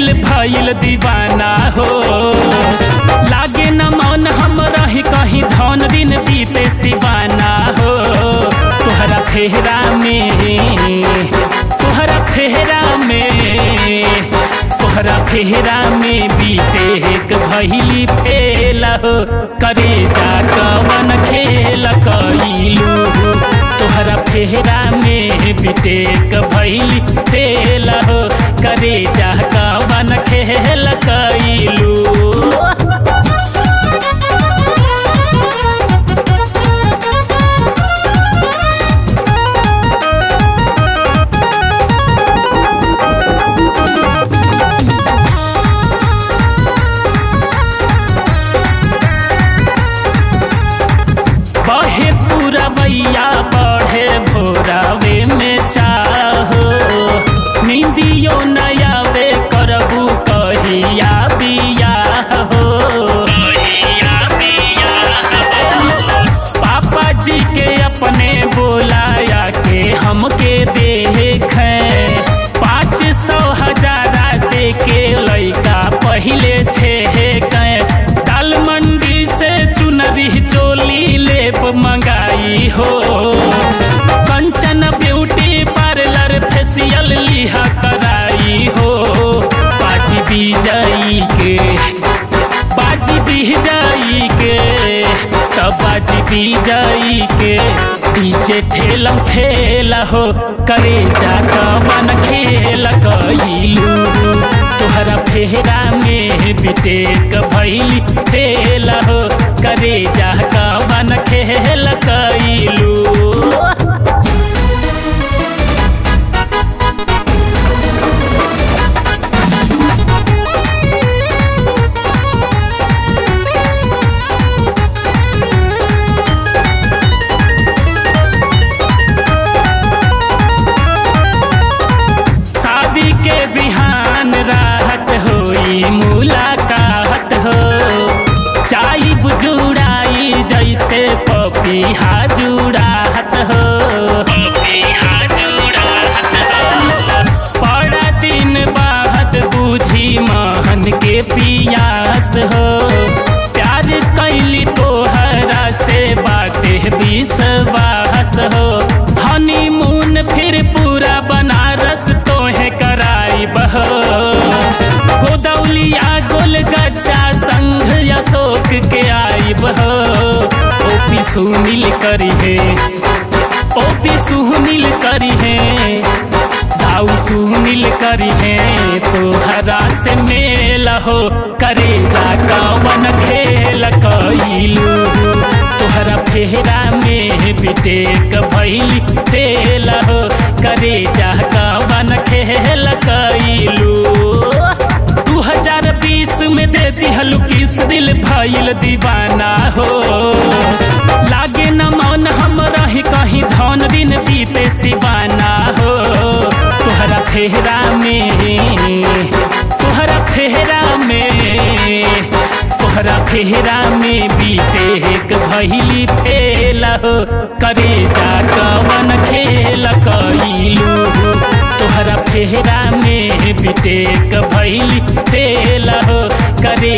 दिल भइल दीवाना हो। लागे न मन हम रही कहीं धन दिन बीते सिवाना हो। तोहरा फेरा में तोहरा फेरा में तोहरा फेरा में बीते एक भइली फेला हो। करे जा कवन खेल कइलू तोहरा फेरा में बीते एक भइली फेला हो। करे जा कवन खेल कइलू। बहे पूरा बैया बढ़े भोरावे में चाहो। नींदियो नयावे करबू कहिया बियाह हो। पापा जी के अपने बोलाया के हमके देखें। 500,000 दे के लइका पहले छेके। दाल मंडी से चुनरी चोली लेप मंगाई हो। कंचन ब्यूटी पार्लर फेसियल लिहा कराई हो। बाजी बिजाई के तब बाजी बिजाई के डीजे ठेलम ठेला हो। करे जा कवन खेल कइलू तोहरा फेरा में बिटेक भइली फेला हो। करे जा कवन खेल कइलू। शादी के बिहान राहत होई मुलाकात हो। चाई बुजुड़ाई जैसे पपीहा जुड़ात हो। बड़ा दिन बाद बुझी महन के पियास हो। प्यार कैली तोहरा से बाटे विश्वास हो। हनीमून फिर पूरा बनारस तोहे कराई बहो। गोदौलिया गोलगट्टा संघ अशोक के आई बहो। ओपी सुनील करी है दाऊ सुनील करी है। तोहरा से मेल हो। करे जा कवन खेल कइलू तोहरा फेरा में बिटेक भइली फेला हो। करे जा कवन खेल कइलू। 2020 में दे दिहलू किस दिल भइल दीवाना हो। लागे न मन हम रही कहीं धन दिन बीते सिवाना हो। तोहरा फेरा में तोहरा फेरा में बीते एक भइली फेला हो। करे जा कवन खेल कइलू तोहरा फेरा में बीते एक भइली फेला हो। करे